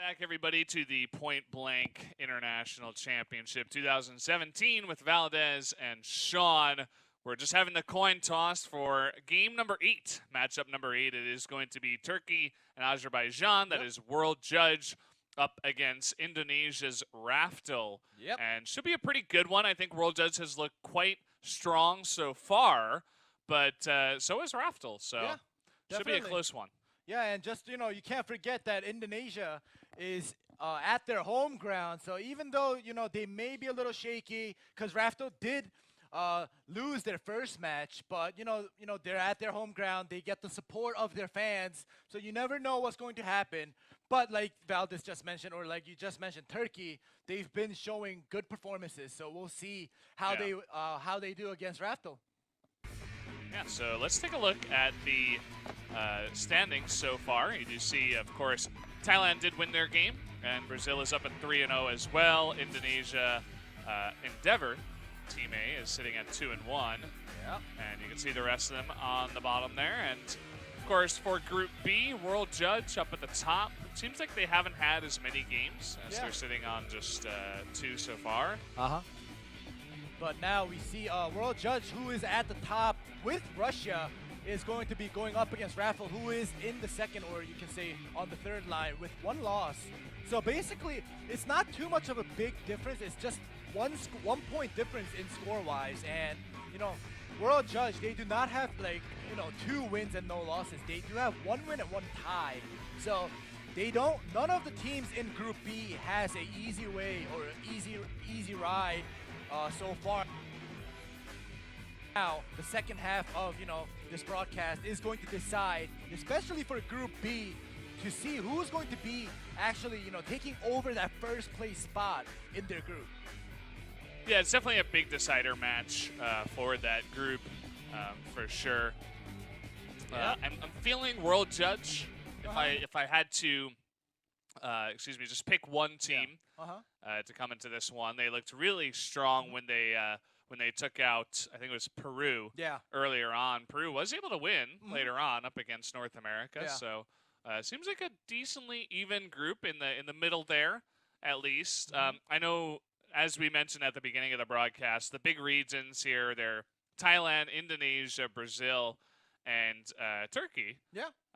Back, everybody, to the Point Blank International Championship 2017 with Valdez and Sean. We're just having the coin toss for game number 8, matchup number 8. It is going to be Turkey and Azerbaijan. That is World Judge up against Indonesia's RAFTEL. And should be a pretty good one. I think World Judge has looked quite strong so far, but so is RAFTEL. So should be a close one. Yeah, and just, you can't forget that Indonesia is at their home ground. So even though, they may be a little shaky because RAFTEL did lose their first match, but, they're at their home ground. They get the support of their fans. So you never know what's going to happen. But like Valdez just mentioned, or like you just mentioned, Turkey, they've been showing good performances. So we'll see how they do against RAFTEL. Yeah, so let's take a look at the standings so far. You do see, of course, Thailand did win their game, and Brazil is up at 3-0 as well. Indonesia, Endeavor, Team A, is sitting at 2-1. And you can see the rest of them on the bottom there. And, of course, for Group B, World Judge up at the top. It seems like they haven't had as many games as they're sitting on just 2 so far. But now we see World Judge, who is at the top with Russia, is going to be going up against RAFTEL, who is in the second, or you can say on the third line, with 1 loss. So basically, it's not too much of a big difference. It's just one point difference in score-wise. And, World Judge, they do not have, 2 wins and no losses. They do have 1 win and 1 tie. So none of the teams in Group B has an easy way or an easy ride so far. Now, the second half of, this broadcast is going to decide, especially for Group B, to see who's going to be actually, taking over that first place spot in their group. Yeah, it's definitely a big decider match for that group, for sure. I'm feeling World Judge. If I had to, just pick one team to come into this one, they looked really strong when they took out, I think it was Peru earlier on. Peru was able to win later on up against North America. So seems like a decently even group in the middle there, at least. I know, as we mentioned at the beginning of the broadcast, the big regions here, they're Thailand, Indonesia, Brazil, and Turkey.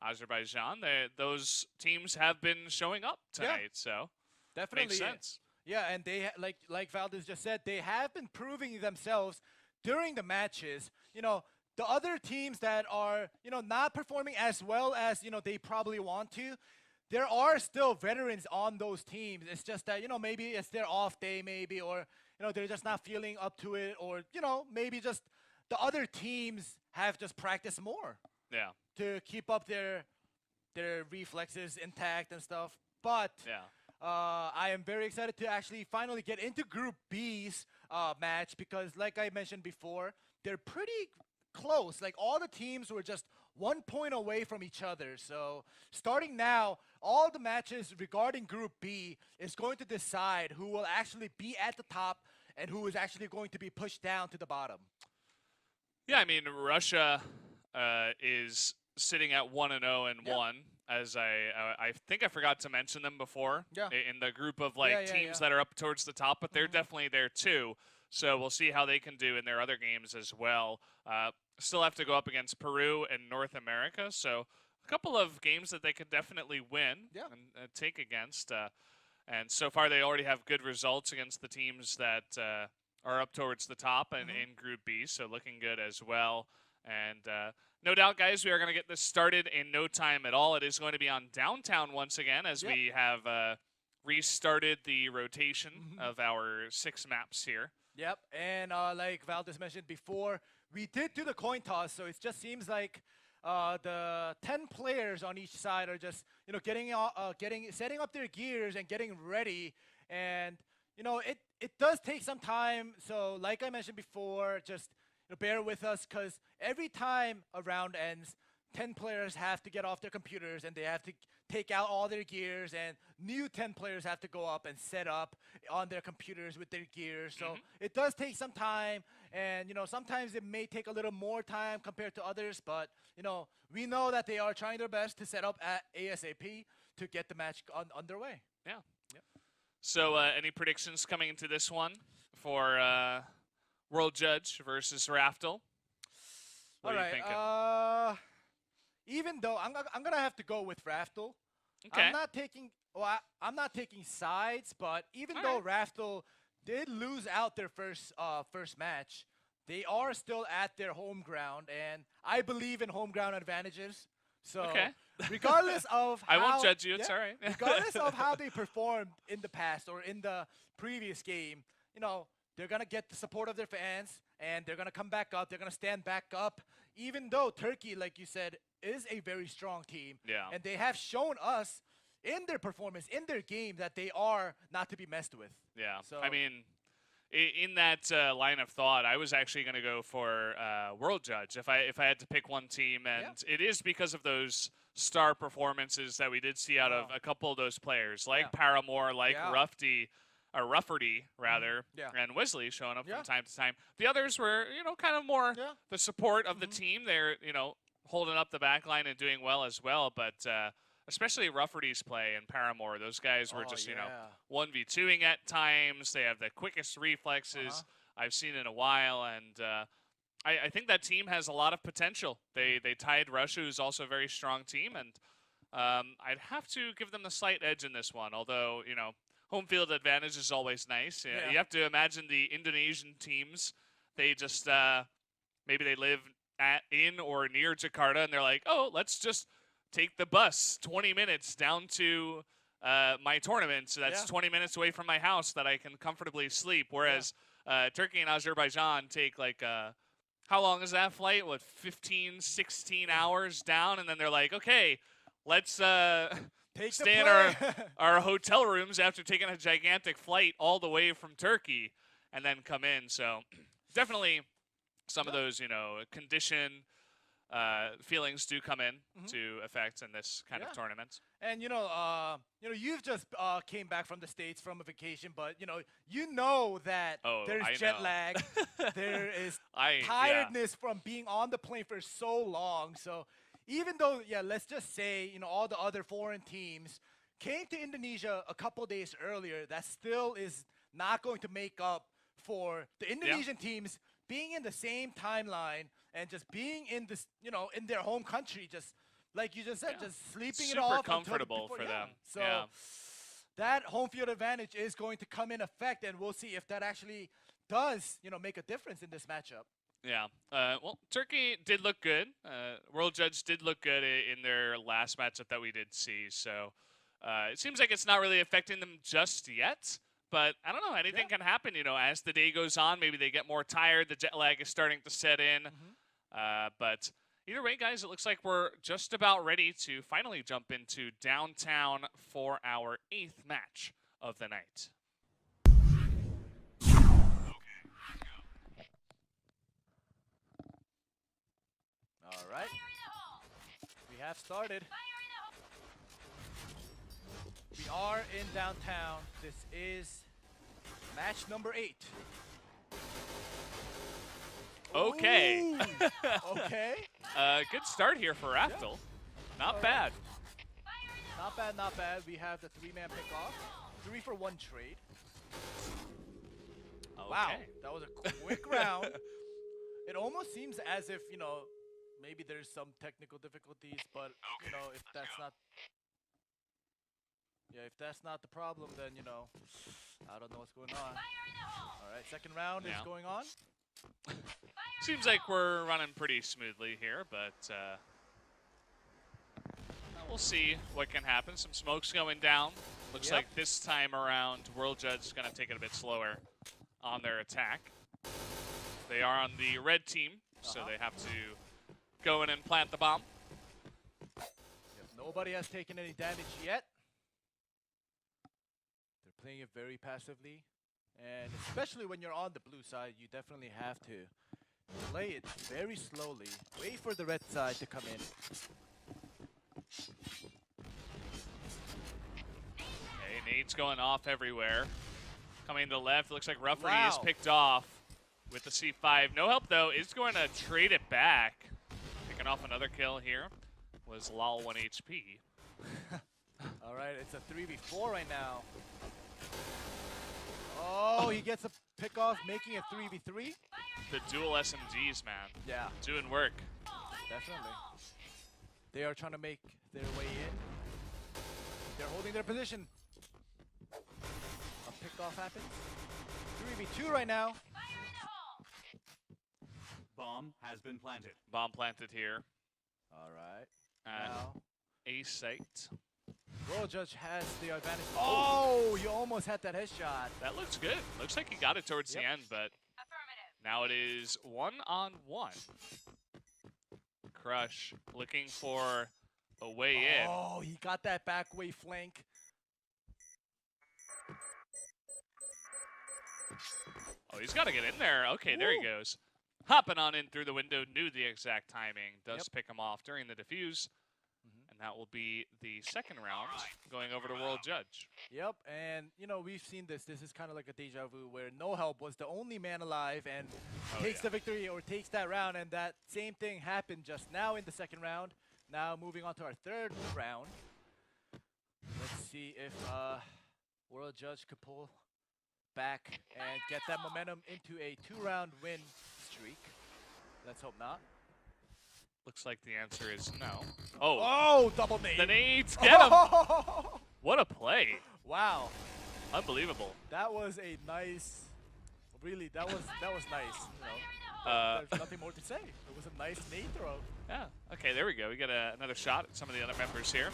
Azerbaijan. Those teams have been showing up tonight, so definitely makes sense. Yeah, and they like Valdez just said, they have been proving themselves during the matches. The other teams that are, not performing as well as, they probably want to, there are still veterans on those teams. It's just that, maybe it's their off day maybe, or, they're just not feeling up to it, or, maybe just the other teams have just practiced more. To keep up their reflexes intact and stuff. But I am very excited to actually finally get into Group B's match, because like I mentioned before, they're pretty close. Like, all the teams were just 1 point away from each other. So starting now, all the matches regarding Group B is going to decide who will actually be at the top and who is actually going to be pushed down to the bottom. Yeah, I mean, Russia is sitting at 1-0 and 1. As I think I forgot to mention them before in the group of teams that are up towards the top, but they're definitely there too. So we'll see how they can do in their other games as well. Still have to go up against Peru and North America, so a couple of games that they could definitely win and take against. And so far they already have good results against the teams that are up towards the top and in Group B, so looking good as well. And no doubt, guys, we are going to get this started in no time at all. It is going to be on Downtown once again, as we have restarted the rotation of our 6 maps here. And like Valdez mentioned before, we did do the coin toss, so it just seems like the 10 players on each side are just, setting up their gears and getting ready. And, it does take some time. So like I mentioned before, just bear with us, because every time a round ends, 10 players have to get off their computers and they have to take out all their gears, and new 10 players have to go up and set up on their computers with their gears. So it does take some time, and sometimes it may take a little more time compared to others, but we know that they are trying their best to set up at ASAP to get the match underway. Yeah. Yep. So, any predictions coming into this one for World Judge versus RAFTEL? What All are you thinking? right. Even though I'm gonna have to go with RAFTEL. Okay. I'm not taking sides, but even All though right. RAFTEL did lose out their first match, they are still at their home ground, and I believe in home ground advantages. So Okay. regardless of I how, won't judge you. It's all right. regardless of how they performed in the past or in the previous game, they're gonna get the support of their fans, and they're gonna come back up. They're gonna stand back up, even though Turkey, like you said, is a very strong team, Yeah. and they have shown us in their performance, in their game, that they are not to be messed with. Yeah. So I mean, in that line of thought, I was actually going to go for World Judge if I had to pick one team, and it is because of those star performances that we did see out of a couple of those players, like Paramore, like Rufferty rather, and Wesley showing up from time to time. The others were, kind of more the support of the team. They're, holding up the back line and doing well as well, but especially Rufferty's play and Paramore, those guys were just, 1v2ing at times. They have the quickest reflexes I've seen in a while, and I think that team has a lot of potential. They tied Russia, who's also a very strong team, and I'd have to give them the slight edge in this one, although, home field advantage is always nice. You have to imagine the Indonesian teams, they just, maybe they live in or near Jakarta, and they're like, oh, let's just take the bus 20 minutes down to my tournament. So that's 20 minutes away from my house that I can comfortably sleep. Whereas Turkey and Azerbaijan take like, how long is that flight? What, 15, 16 hours down? And then they're like, okay, let's stay in our hotel rooms after taking a gigantic flight all the way from Turkey and then come in. So definitely some of those, condition feelings do come in to effect in this kind of tournament. And you've just came back from the States from a vacation, but you know that there's jet lag, there is tiredness from being on the plane for so long. So even though, let's just say all the other foreign teams came to Indonesia a couple days earlier, that still is not going to make up for the Indonesian teams being in the same timeline and just being in this, in their home country, just like you just said, just sleeping it off. Super comfortable for them. So that home field advantage is going to come in effect, and we'll see if that actually does, make a difference in this matchup. Yeah. Well, Turkey did look good. World Judge did look good in their last matchup that we did see. So it seems like it's not really affecting them just yet. But I don't know. Anything can happen, as the day goes on. Maybe they get more tired. The jet lag is starting to set in. But either way, guys, it looks like we're just about ready to finally jump into downtown for our 8th match of the night. All right. We have started. We are in downtown. This is match number 8. Okay. Okay. Good start here for RAFTEL. Not bad. Not bad, not bad. We have the 3-man pick-off. 3-for-1 trade. Okay. Wow, that was a quick round. It almost seems as if, maybe there's some technical difficulties, but, if that's not... if that's not the problem, then, I don't know what's going on. All right, second round is going on. Seems like we're running pretty smoothly here, but we'll see what can happen. Some smoke's going down. Looks like this time around, World Judge is going to take it a bit slower on their attack. They are on the red team, so they have to go in and plant the bomb. Nobody has taken any damage yet. They're playing it very passively. And especially when you're on the blue side, you definitely have to play it very slowly. Wait for the red side to come in. Okay, nades going off everywhere. Coming to the left, looks like Rufferty is picked off with the C5. No help, though, is going to trade it back. Picking off another kill here was Lal 1 HP. All All right, it's a 3v4 right now. Oh, he gets a pick off, making it 3v3. The dual SMGs, man. Yeah, Doing work. definitely. They are trying to make their way in. They're holding their position. A pick off happens. 3v2 right now. Bomb has been planted. Bomb planted here All right. at Now, A site. World Judge has the advantage. Oh, you almost had that headshot. That looks good. Looks like he got it towards the end, but now it is 1-on-1. Crush looking for a way in. Oh, he got that back way flank. Oh, he's got to get in there. Okay, there he goes. Hopping on in through the window, knew the exact timing. Does pick him off during the defuse. And that will be the second round going over to World Judge. Yep, and you know, we've seen this. This is kind of like a deja vu where No Help was the only man alive and takes the victory or takes that round, and that same thing happened just now in the second round. Now moving on to our third round. Let's see if World Judge could pull back and get that momentum into a 2-round win streak. Let's hope not. Looks like the answer is no. Oh, Oh, double nade. the nades get him. What a play. Wow, Unbelievable. that was a nice. Really, that was nice. You know, there's nothing more to say. It was a nice nade throw. Yeah. Okay, there we go. We got another shot at some of the other members here.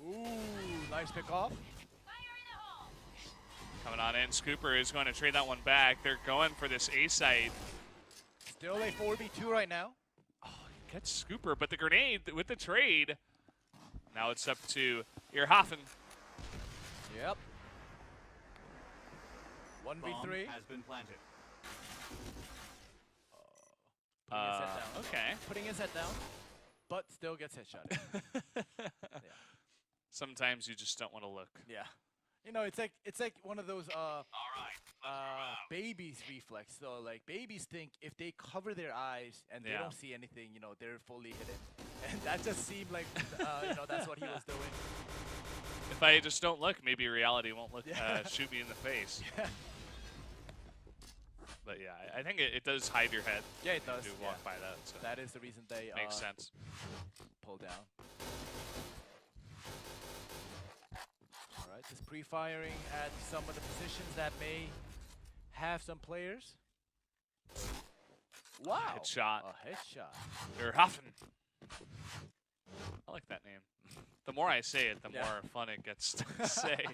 Ooh, nice pick off. Coming on in, Scooper is going to trade that one back. They're going for this A site. Still a 4v2 right now. Gets Scooper, but the grenade with the trade. Now it's up to Irhafen. Yep. Bomb 1v3. has been planted. Putting his head down. Okay. Putting his head down, but still gets headshot. Yeah. Sometimes you just don't want to look. Yeah. You know, it's like one of those babies' reflex. So like babies think if they cover their eyes and they don't see anything, you know, they're fully hidden. And that just seemed like you know, that's what he was doing. If I just don't look, maybe reality won't look shoot me in the face. Yeah. But yeah, I think it does hide your head. Yeah, it does. You walk by that. So That is the reason they makes sense. pull down. All right, just pre-firing at some of the positions that may have some players. Wow. Headshot. A headshot. Irhafen. I like that name. The more I say it, the Yeah. more fun it gets to say.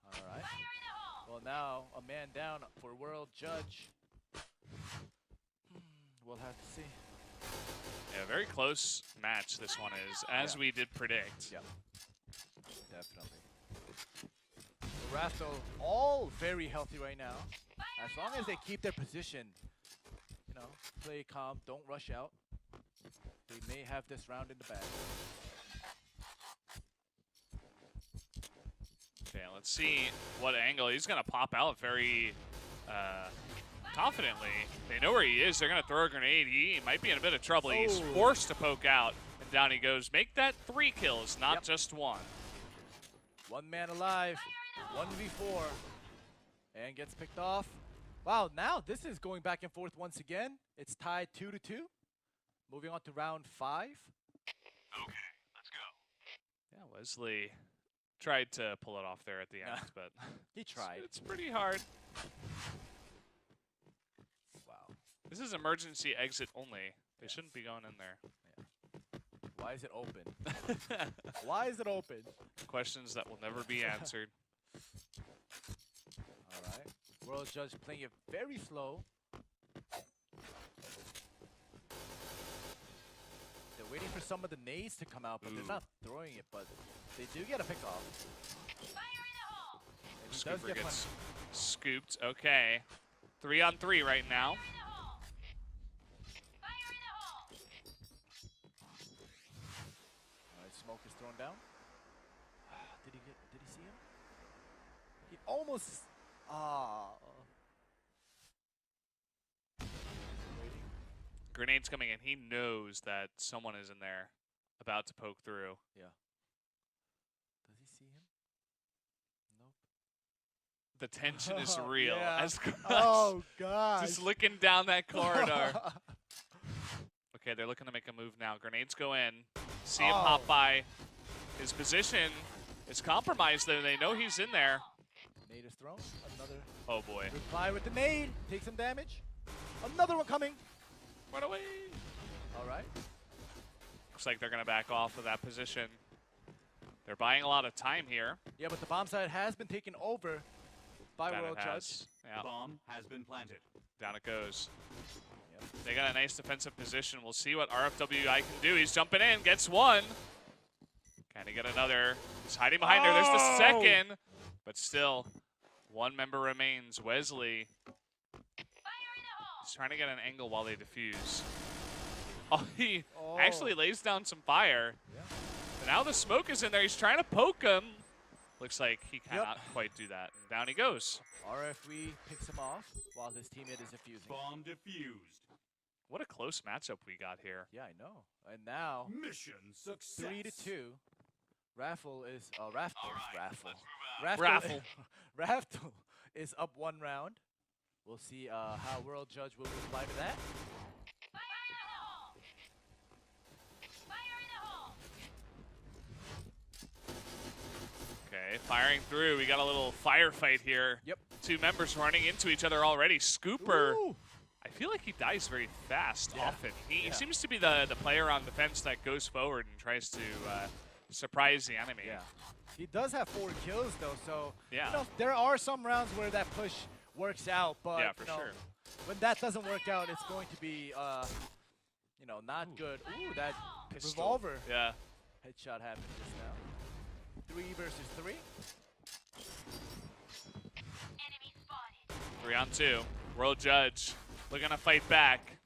All right. Well, now a man down for World Judge. We'll have to see. Yeah, very close match this one is, as we did predict. Yep. Definitely. RAFTEL all very healthy right now. As long as they keep their position, you know, play calm, don't rush out. They may have this round in the bag. Okay, let's see what angle. He's going to pop out very confidently. They know where he is. They're going to throw a grenade. He might be in a bit of trouble. He's forced to poke out, and down he goes. Make that 3 kills, not just 1. One man alive, 1v4, and gets picked off. Wow, now this is going back and forth once again. It's tied 2-2. Moving on to round 5. Okay, let's go. Yeah, Wesley tried to pull it off there at the end, but He tried. it's pretty hard. Wow. This is emergency exit only. They shouldn't be going in there. Why is it open? Why is it open? Questions that will never be answered. All right. World Judge playing it very slow. They're waiting for some of the nades to come out, but they're not throwing it. But they do get a pick off. And he does Scooper get gets punished. scooped. Okay. 3-on-3 right now. All right, smoke is thrown down. Did he see him? He almost. Waiting. Grenade's coming in. He knows that someone is in there about to poke through. Yeah. Does he see him? Nope. The tension is real. Yeah. As Crush Oh, God. just looking down that corridor. Okay, they're looking to make a move now. Grenades go in. See him hop by. His position is compromised, though. They know he's in there. Nade is thrown. Another Oh, boy. reply with the nade. Take some damage. Another one coming. Run away. All right. Looks like they're going to back off of that position. They're buying a lot of time here. Yeah, but the bomb site has been taken over by That World it Judge. has. Yeah, Bomb has been planted. down it goes. Yep. They got a nice defensive position. We'll see what RFWI can do. He's jumping in, gets one. Can he get another? He's hiding behind there. There's the second. But still, one member remains. Wesley. He's trying to get an angle while they defuse. Oh, he actually lays down some fire. Yeah. And now the smoke is in there. He's trying to poke him. Looks like he cannot quite do that. And down he goes. RFW picks him off while his teammate is defusing. Bomb defused. What a close matchup we got here. Yeah, I know. And now, Mission success. 3-2. Raffle is Raftel. All right, Raffle. let's Raffle. Raftel is up 1 round. We'll see how World Judge will reply to that. Okay, firing through. We got a little firefight here. Yep. 2 members running into each other already. Scooper, Ooh. I feel like he dies very fast Yeah. often. He Yeah. seems to be the player on defense that goes forward and tries to surprise the enemy. Yeah. He does have 4 kills though, so Yeah. you know, there are some rounds where that push works out, but Yeah, for you know, sure. when that doesn't work out, it's going to be you know, not good. Ooh, that Pistol. revolver Yeah. headshot happened just now. 3 versus 3. 3 on 2. World Judge looking to fight back,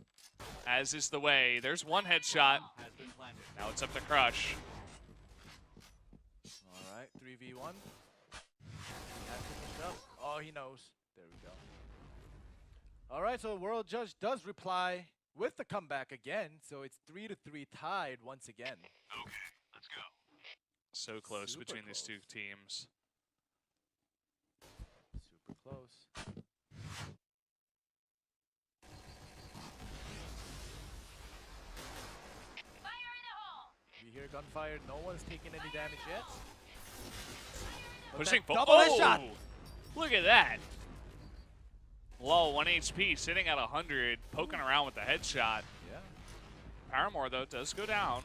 as is the way. There's one headshot. Has been planted. Now it's up to Crush. All right, 3v1. He has to push up. Oh, he knows. There we go. All right, so World Judge does reply with the comeback again, so it's 3-3 tied once again. Okay, let's go. So close Super between these close. 2 teams. Super close. We hear gunfire. No one's taking any damage yet. But Pushing that for double headshot. Look at that. Low 1 HP, sitting at 100, poking around with the headshot. Yeah. Paramore, though, does go down.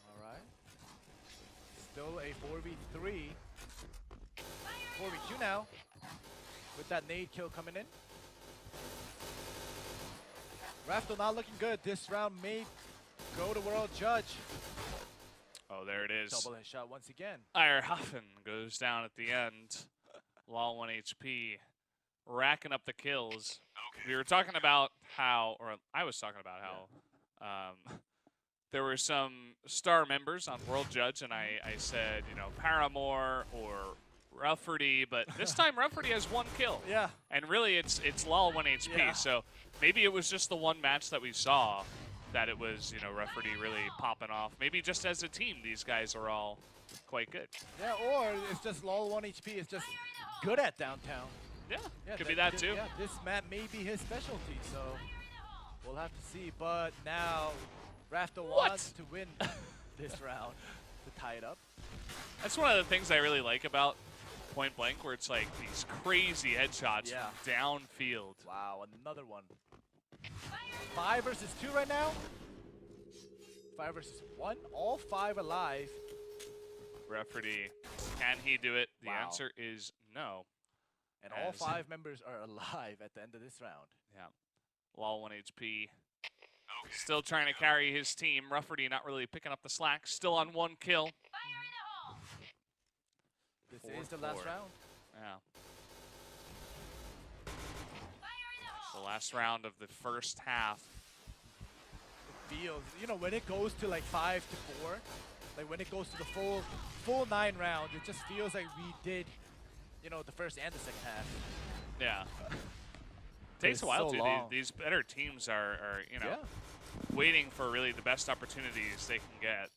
All right. Still a 4v3. 4v2 now. With that nade kill coming in. Raftel not looking good. This round may go to World Judge. Oh, there it is. Double headshot once again. Eierhoffen goes down at the end. Law 1 HP, racking up the kills. Okay. We were talking about how, or I was talking about how, there were some star members on World Judge, and I said, you know, Paramore or Rafferty, but this time Rafferty has 1 kill. Yeah. And really, it's Lal 1 HP. Yeah. So maybe it was just the one match that we saw that it was, you know, Rafferty really popping off. Maybe just as a team, these guys are all quite good. Yeah, or it's just LOL 1 HP is just good at downtown. Yeah, Yeah, could be that too. Yeah, this map may be his specialty, so we'll have to see. But now, Raftel wants to win this round to tie it up. That's one of the things I really like about Point Blank, where it's like these crazy headshots Yeah. from downfield. Wow, another one. 5 versus 2 right now. 5 versus 1. All 5 alive. Rafferty, can he do it? The Wow. answer is no. And all As- 5 members are alive at the end of this round. Yeah. Lal 1 HP. Okay. Still trying to carry his team. Rafferty not really picking up the slack. Still on 1 kill. This 4-4. is the last round. Yeah. The last round of the first half. It feels, you know, when it goes to like 5-4, like when it goes to the full 9 rounds, it just feels like we did, you know, the first and the second half. Yeah. takes a while so to. long. These better teams are you know, Yeah. waiting for really the best opportunities they can get.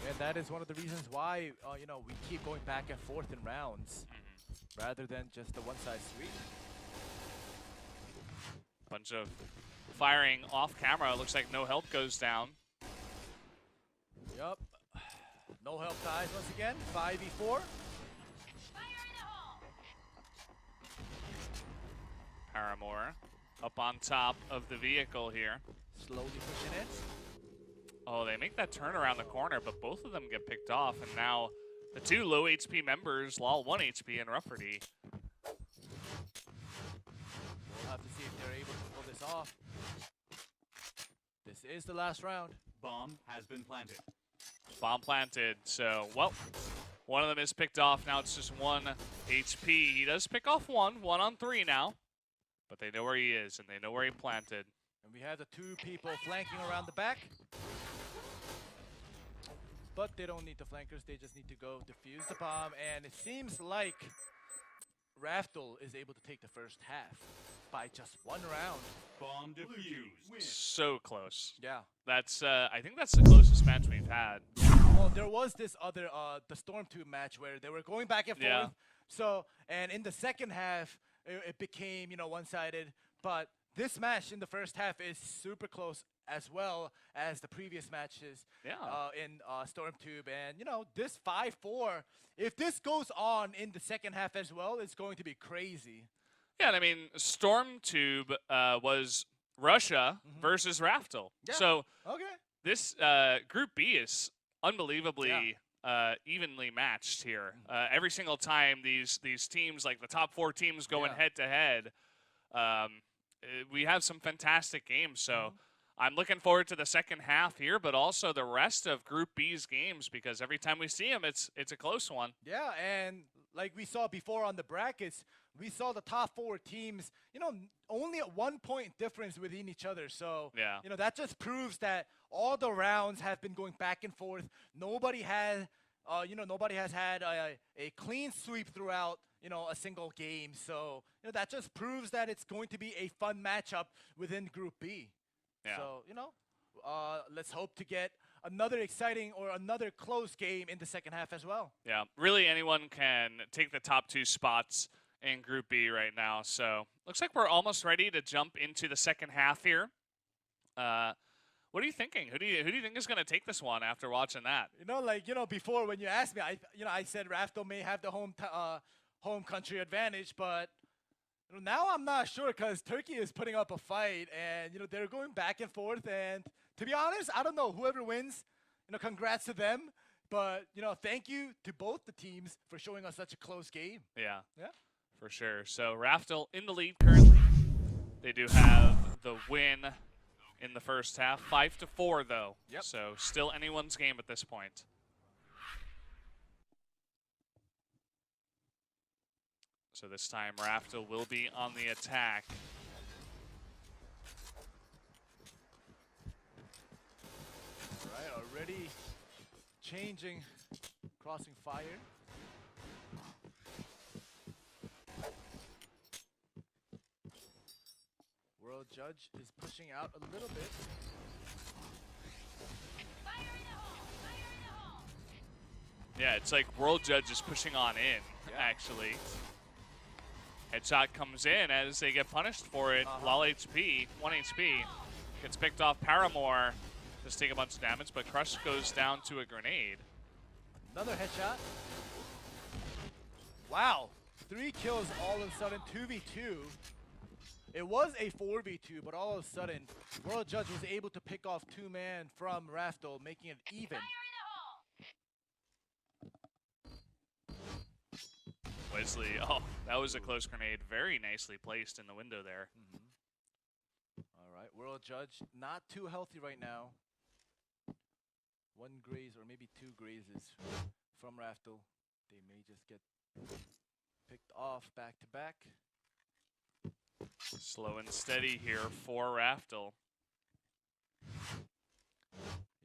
And that is one of the reasons why, you know, we keep going back and forth in rounds rather than just the one-side sweep. Bunch of firing off camera. Looks like no help goes down. Yup. No help dies once again. 5v4. Paramore up on top of the vehicle here. Slowly pushing it. Oh, they make that turn around the corner, but both of them get picked off, and now the two low HP members, Lol 1 HP and Rufferty. We'll have to see if they're able to pull this off. This is the last round. Bomb has been planted. Bomb planted, so, well, one of them is picked off. Now it's just 1 HP. He does pick off one on 3 now, but they know where he is, and they know where he planted. And we have the two people flanking around the back. But they don't need the flankers, they just need to go defuse the bomb. And it seems like RAFTEL is able to take the first half by just 1 round. Bomb defused. Win. So close. Yeah. That's, I think that's the closest match we've had. Well, there was this other, the Storm 2 match where they were going back and forth. Yeah. So, and in the second half, it became, you know, one-sided. But this match in the first half is super close as well as the previous matches in Stormtube. And, you know, this 5-4, if this goes on in the second half as well, it's going to be crazy. Yeah, and I mean, Stormtube was Russia versus RAFTEL. Yeah. So Okay. this Group B is unbelievably evenly matched here. Every single time these teams, like the top 4 teams going head-to-head, we have some fantastic games. So I'm looking forward to the second half here, but also the rest of Group B's games, because every time we see them, it's a close one. Yeah, and like we saw before on the brackets, we saw the top 4 teams, you know, only at 1 point difference within each other. So, you know, that just proves that all the rounds have been going back and forth. Nobody has, you know, nobody has had a clean sweep throughout, you know, a single game. So, you know, that just proves that it's going to be a fun matchup within Group B. Yeah. So, you know, let's hope to get another exciting or another close game in the second half as well. Yeah, really anyone can take the top 2 spots in Group B right now. So looks like we're almost ready to jump into the second half here. What are you thinking? Who do you think is going to take this one after watching that? You know, like, you know, before when you asked me, I said RAFTEL may have the home country advantage, but you know, now I'm not sure because Turkey is putting up a fight, and you know they're going back and forth. And to be honest, I don't know whoever wins. You know, congrats to them. But you know, thank you to both the teams for showing us such a close game. Yeah. Yeah. For sure. So RAFTEL in the lead currently. They do have the win in the first half. 5-4 though. Yep. So still anyone's game at this point. So this time RAFTEL will be on the attack. All right, already changing, crossing fire. World Judge is pushing out a little bit. Yeah, it's like World Judge is pushing on in, actually. Headshot comes in as they get punished for it. Lol HP, 1 HP. Gets picked off. Paramore just take a bunch of damage, but Crush goes down to a grenade. Another headshot. Wow. 3 kills all of a sudden, 2v2. It was a 4v2, but all of a sudden, World Judge was able to pick off 2-man from RAFTEL, making it even. Wesley, oh, that was a close grenade. Very nicely placed in the window there. All right, World Judge not too healthy right now. 1 graze or maybe 2 grazes from RAFTEL. They may just get picked off back to back. Slow and steady here for RAFTEL.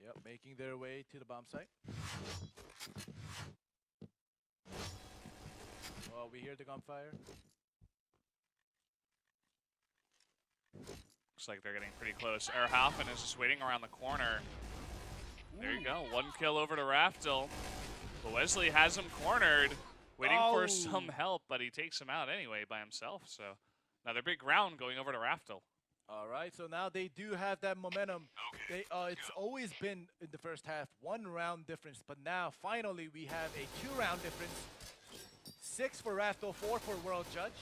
Yep, making their way to the bomb site. Well, we hear the gunfire. Looks like they're getting pretty close. Erhoffen is just waiting around the corner. There you go. 1 kill over to RAFTEL. But Wesley has him cornered, waiting for some help, but he takes him out anyway by himself. So another big round going over to RAFTEL. All right, so now they do have that momentum. It's always been in the first half 1 round difference, but now finally we have a 2-round difference. 6 for RAFTEL, 4 for World Judge.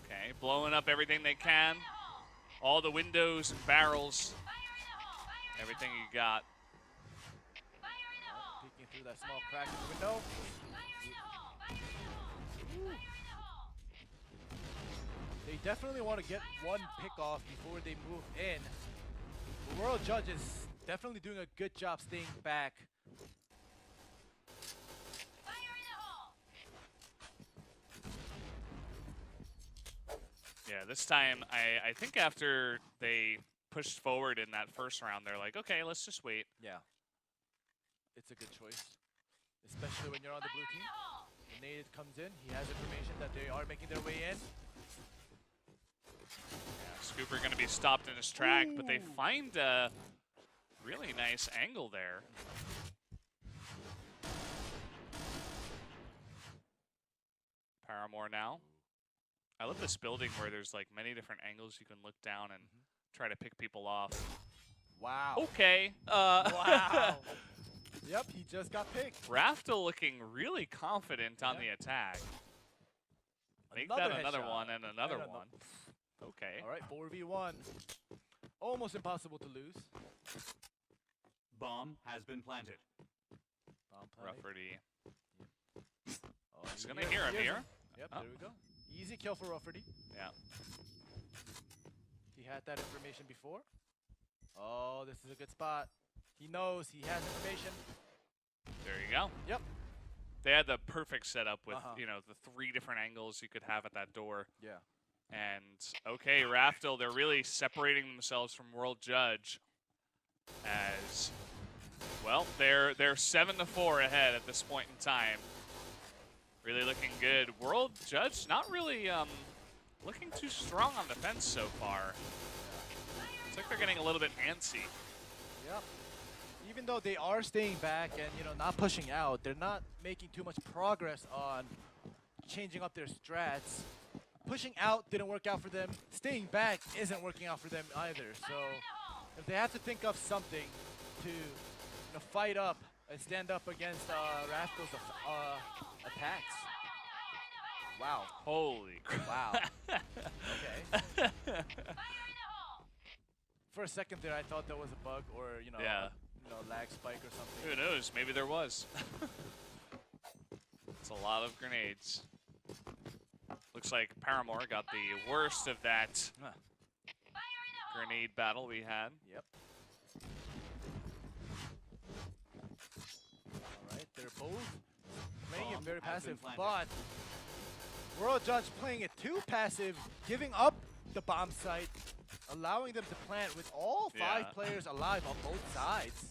Okay, blowing up everything they can. All the windows and barrels. Everything you got. Peeking through that small crack in the window. They definitely want to get 1 pick off before they move in. The World Judge is definitely doing a good job staying back. Yeah, this time, I think after they pushed forward in that first round, they're like, okay, let's just wait. Yeah. It's a good choice, especially when you're on the blue team. The nade comes in, he has information that they are making their way in. Yeah, Scooper going to be stopped in his track, but they find a really nice angle there. Paramore now. I love this building where there's like many different angles you can look down and try to pick people off. Wow. Okay. Wow. Yep, he just got picked. RAFTEL looking really confident on the attack. Make that another one and another one. Okay. All right, 4v1. Almost impossible to lose. Bomb has been planted. Rafferty. Oh, He's going to hear him here. Yep, there we go. Easy kill for Rafferty. Yeah. He had that information before. Oh, this is a good spot. He knows he has information. There you go. Yep. They had the perfect setup with, you know, the 3 different angles you could have at that door. Yeah. And, okay, RAFTEL, they're really separating themselves from World Judge as, well, they're 7-4 ahead at this point in time. Really looking good. World Judge not really looking too strong on defense so far. It's like they're getting a little bit antsy. Yep. Even though they are staying back and, you know, not pushing out, they're not making too much progress on changing up their strats. Pushing out didn't work out for them. Staying back isn't working out for them either. So if they have to think of something to, you know, fight up and stand up against RAFTEL's attacks. Wow. Holy crap. Wow. Okay. For a second there, I thought that was a bug or, you know, lag spike or something. Who knows? Maybe there was. It's a lot of grenades. Looks like Paramore got the worst of that grenade battle we had. Yep. All right, they're both playing it very passive, but World Judge playing it too passive, giving up the bomb site, allowing them to plant with all 5 players alive on both sides.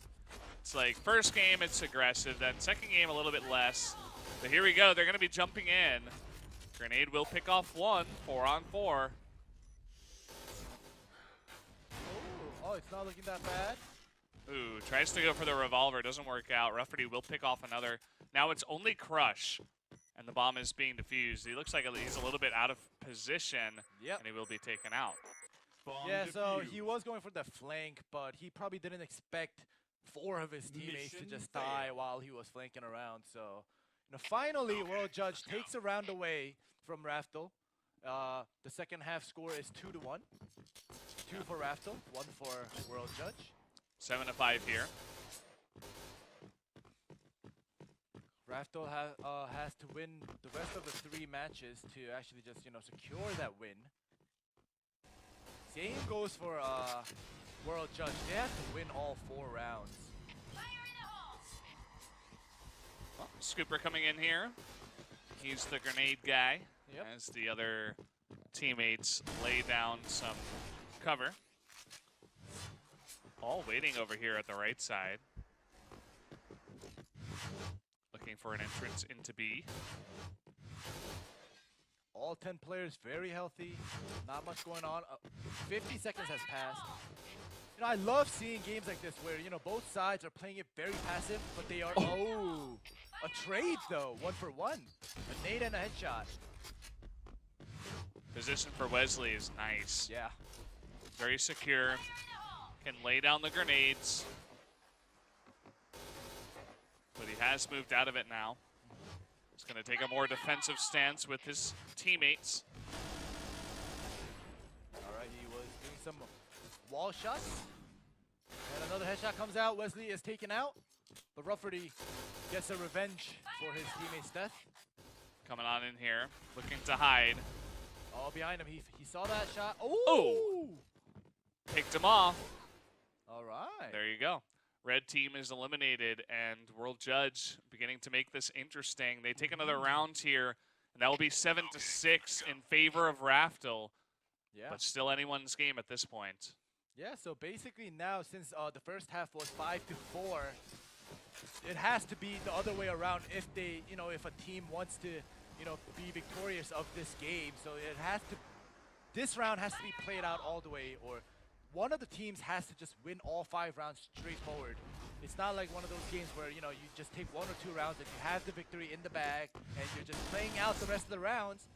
It's like first game it's aggressive, then second game a little bit less. But here we go, they're going to be jumping in. Grenade will pick off 1, 4-on-4. Oh, it's not looking that bad. Ooh, tries to go for the revolver, doesn't work out. Rafferty will pick off another. Now it's only Crush, and the bomb is being defused. He looks like he's a little bit out of position, and he will be taken out. Yeah, so he was going for the flank, but he probably didn't expect 4 of his teammates to just die while he was flanking around. So, you know, finally, World Judge takes a round away from RAFTEL. The second half score is 2-1. 2 for RAFTEL, 1 for World Judge. 7-5 here. RAFTEL has to win the rest of the 3 matches to actually just, you know, secure that win. Same goes for World Judge. They have to win all 4 rounds. Well, Scooper coming in here. He's the grenade guy as the other teammates lay down some cover. All waiting over here at the right side. looking for an entrance into B. All 10 players very healthy. Not much going on. 50 seconds has passed. You know, I love seeing games like this where, you know, both sides are playing it very passive, but they are, a trade though, 1 for 1. A nade and a headshot. Position for Wesley is nice. Yeah. Very secure. Can lay down the grenades. But he has moved out of it now. He's going to take a more defensive stance with his teammates. All right, he was doing some wall shots. And another headshot comes out. Wesley is taken out. But Rafferty gets a revenge for his teammate's death. Coming on in here, looking to hide. Oh, behind him, he saw that shot. Oh! Picked him off. All right. There you go. Red team is eliminated, and World Judge beginning to make this interesting. They take another round here, and that will be 7-6 in favor of RAFTEL. Yeah. But still anyone's game at this point. Yeah, so basically now, since the first half was 5-4, it has to be the other way around if they, you know, if a team wants to, you know, be victorious of this game. So it has to, this round has to be played out all the way, or one of the teams has to just win all 5 rounds straightforward. It's not like one of those games where, you know, you just take 1 or 2 rounds and you have the victory in the bag and you're just playing out the rest of the rounds.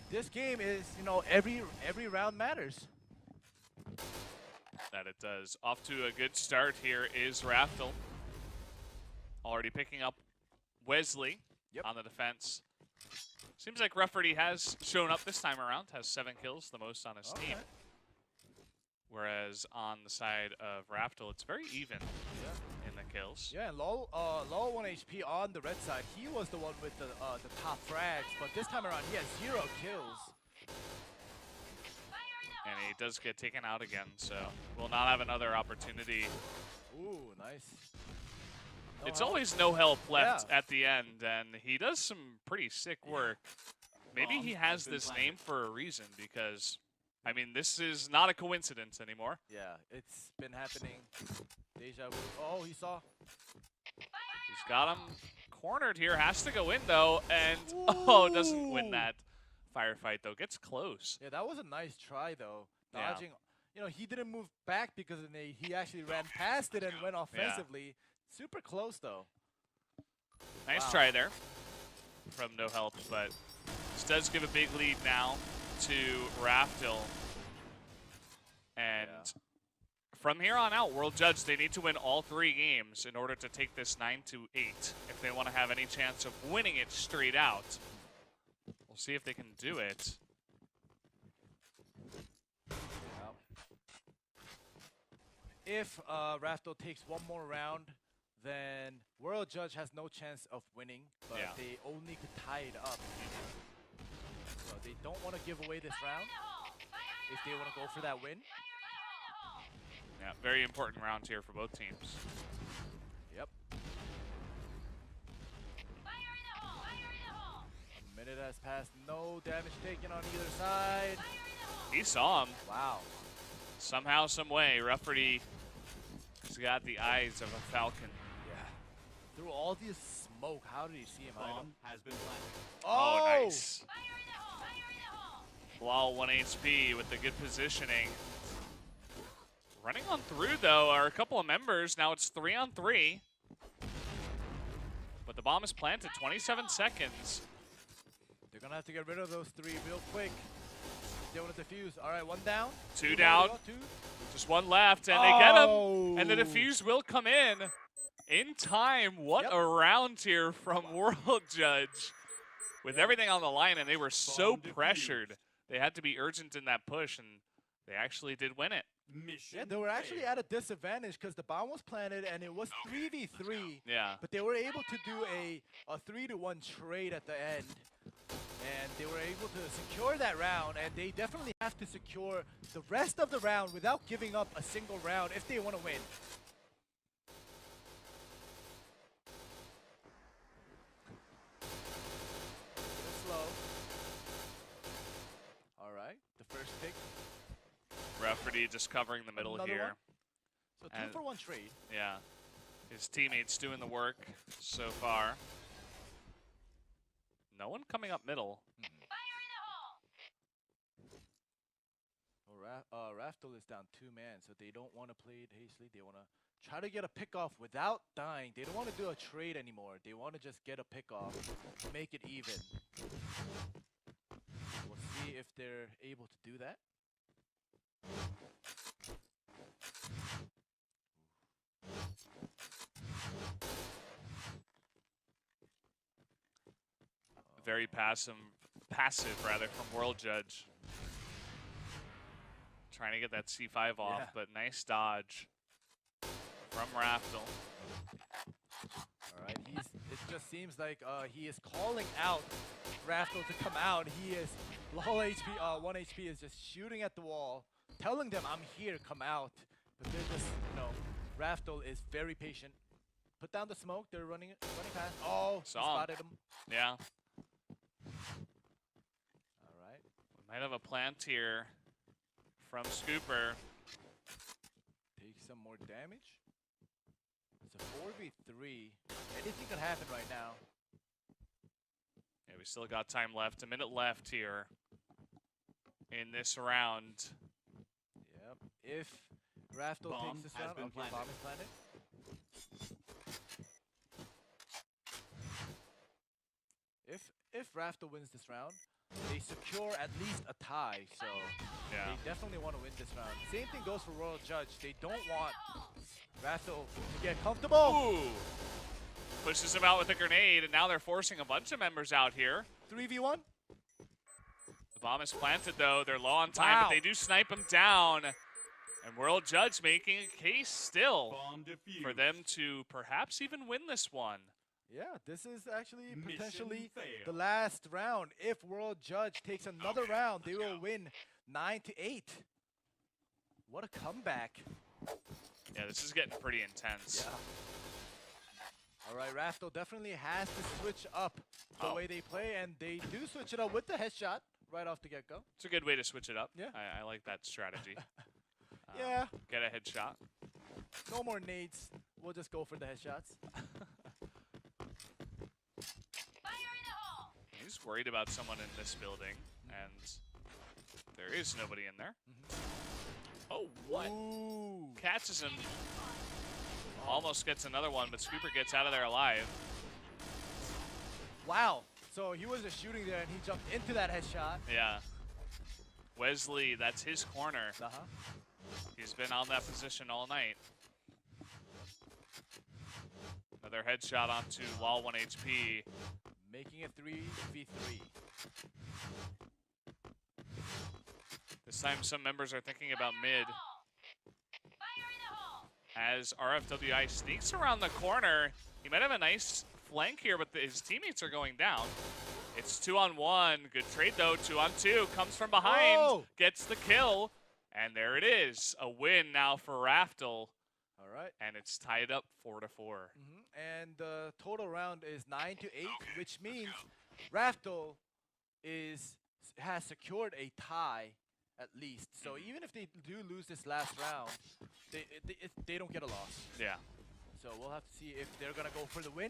This game is, you know, every round matters. That it does. Off to a good start here is RAFTEL. Already picking up Wesley on the defense. Seems like Rafferty has shown up this time around, has 7 kills, the most on his team. Whereas on the side of RAFTEL, it's very even in the kills. Yeah, and Lol 1 HP on the red side. He was the one with the top frags, but this time around he has 0 kills. And he does get taken out again, so will not have another opportunity. Ooh, nice. No it's help. Always no help left at the end, and he does some pretty sick work. Maybe he has this name for a reason, because I mean, this is not a coincidence anymore. Yeah, it's been happening. Deja vu. Oh, he saw. He's got him cornered here. Has to go in, though. And, doesn't win that firefight, though. Gets close. Yeah, that was a nice try, though. Yeah. Dodging. You know, he didn't move back because of the nade. He actually ran past it and went offensively. Super close, though. Nice try there from no help, but this does give a big lead now to RAFTEL. And from here on out, World Judge, they need to win all 3 games in order to take this 9-8 if they want to have any chance of winning it straight out. We'll see if they can do it. If RAFTEL takes 1 more round, then World Judge has no chance of winning, but they only could tie it up. So they don't want to give away this round if they want to go for that win. Yeah, very important round here for both teams. Yep. A minute has passed, no damage taken on either side. He saw him. Wow. Somehow, some way, Rafferty has got the eyes of a falcon. Yeah. Through all this smoke, how did he see him? Bomb has been planted. Oh, nice. Lol 1 HP with the good positioning. Running on through, though, are a couple of members. Now it's 3-on-3. But the bomb is planted, 27 seconds. They're going to have to get rid of those 3 real quick. They want to defuse. All right, 1 down. 2 down. 2. Just 1 left, and they get him. And the defuse will come in time. What a round here from World Judge. With everything on the line, and they were so pressured. They had to be urgent in that push, and they actually did win it. Yeah, they were actually at a disadvantage because the bomb was planted and it was 3v3. Yeah. But they were able to do a 3-to-1 trade at the end. And they were able to secure that round, and they definitely have to secure the rest of the round without giving up a single round if they want to win. Slow. All right, the first pick. Rafferty just covering the middle Another here. one? So 2-for-1 trade. Yeah. His teammates doing the work so far. No one coming up middle. Well, RAFTEL is down 2 man, so they don't want to play it hastily. They want to try to get a pick off without dying. They don't want to do a trade anymore. They want to just get a pick off, make it even. We'll see if they're able to do that. Very passive rather, from World Judge. Trying to get that C5 off, Yeah. but nice dodge from RAFTEL. All right, it just seems like he is calling out RAFTEL to come out. He is low HP, 1 HP is just shooting at the wall, telling them, I'm here, come out. But they're just, RAFTEL is very patient. Put down the smoke, they're running past. Oh, he spotted him. Yeah. All right. We might have a plant here from Scooper. Take some more damage. It's a 4v3. Anything could happen right now. Yeah, we still got time left. A minute left here in this round. Yep. If RAFTEL Bomb takes this has round, been okay, planted. bomb is planted. If RAFTEL wins this round, they secure at least a tie, so Yeah. they definitely want to win this round. Same thing goes for Royal Judge. They don't want RAFTEL to get comfortable. Ooh. Pushes him out with a grenade, and now they're forcing a bunch of members out here. 3v1. The bomb is planted, though. They're low on time, Wow. but they do snipe him down. And World Judge making a case still Bomb defused. for them to perhaps even win this one. Yeah, this is actually Mission potentially failed. the last round. If World Judge takes another round, they will win 9-8. What a comeback. Yeah, this is getting pretty intense. Yeah. All right, RAFTEL definitely has to switch up the Oh. way they play, and they do switch it up with the headshot right off the get-go. It's a good way to switch it up. Yeah. I like that strategy. Yeah, Get a headshot. no more nades. We'll just go for the headshots. He's worried about someone in this building, and there is nobody in there. Oh, what? Ooh. Catches him. Almost gets another one, but Scooper gets out of there alive. Wow. So he was just shooting there, and he jumped into that headshot. Yeah. Wesley, that's his corner. Uh-huh. He's been on that position all night. Another headshot onto Wall 1 HP. Making it 3v3. This time some members are thinking about mid. As RFWI sneaks around the corner, he might have a nice flank here, but his teammates are going down. It's 2-on-1. Good trade, though. 2-on-2. Comes from behind. Whoa. Gets the kill. And there it is. A win now for RAFTEL. All right. And it's tied up 4-4. And the total round is 9-8, which means RAFTEL has secured a tie at least. So even if they do lose this last round, they don't get a loss. Yeah. So we'll have to see if they're gonna go for the win,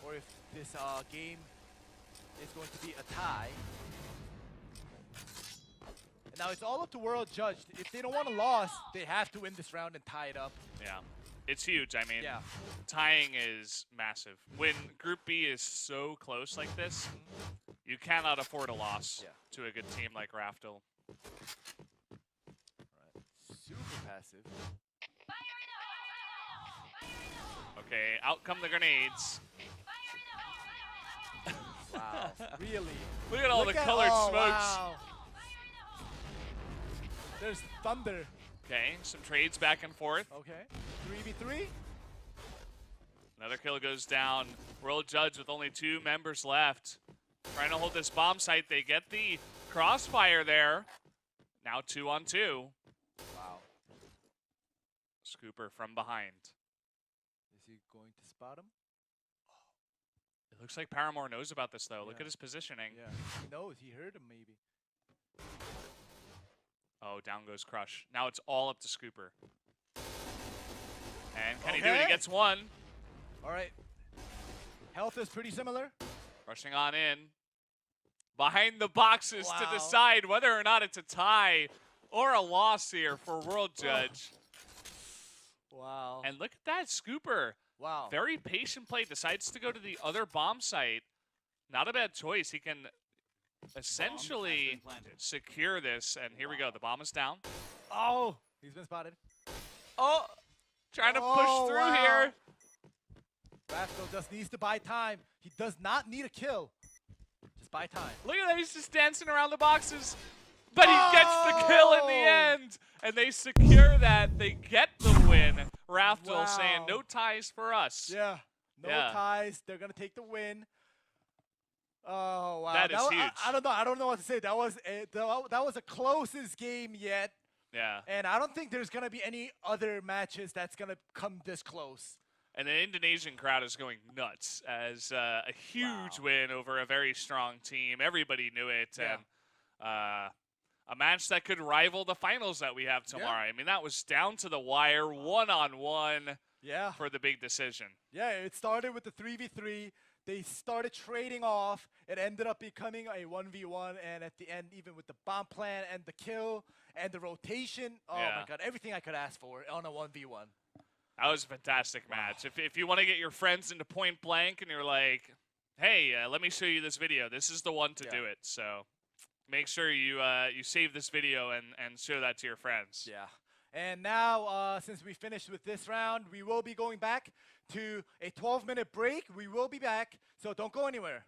or if this game is going to be a tie. And now it's all up to World Judge. If they don't want a loss, they have to win this round and tie it up. Yeah. It's huge. I mean, Yeah. tying is massive. When Group B is so close like this, you cannot afford a loss Yeah. to a good team like RAFTEL. Alright. Super passive. Okay, out come the grenades. Wow. Really? Look at all the colored smokes. Wow. There's thunder. Okay, some trades back and forth. Okay. 3v3. Another kill goes down. World Judge with only 2 members left. Trying to hold this bomb site. They get the crossfire there. Now 2-on-2. Wow. Scooper from behind. Is he going to spot him? It looks like Paramore knows about this, though. Look Yeah. at his positioning. Yeah. He knows. He heard him maybe. Oh, down goes Crush. Now it's all up to Scooper. And can he do it? He gets one. All right. Health is pretty similar. Rushing on in. Behind the boxes to Wow. decide whether or not it's a tie or a loss here for World Judge. Wow. And look at that scooper. Wow. Very patient play. Decides to go to the other bomb site. Not a bad choice. He can essentially secure this. And here we go. The bomb is down. Oh, he's been spotted. Oh, trying to push through here. RAFTEL just needs to buy time. He does not need a kill. Just buy time. Look at that. He's just dancing around the boxes. But he gets the kill in the end. And they secure that. They get the win. RAFTEL saying no ties for us. Yeah. No ties. They're going to take the win. Oh, wow. That is huge. I don't know. I don't know what to say. That was the closest game yet. Yeah. And I don't think there's going to be any other matches that's going to come this close. And the Indonesian crowd is going nuts as a huge win over a very strong team. Everybody knew it. Yeah. And a match that could rival the finals that we have tomorrow. I mean, that was down to the wire, one-on-one for the big decision. Yeah, it started with the 3v3. They started trading off. It ended up becoming a 1v1. And at the end, even with the bomb plan and the kill and the rotation, oh, my God, everything I could ask for on a 1v1. That was a fantastic match. If you want to get your friends into point blank and you're like, hey, let me show you this video, this is the one to do it. So make sure you you save this video and show that to your friends. Yeah. And now, since we finished with this round, we will be going back to a 12-minute break. We will be back, so don't go anywhere.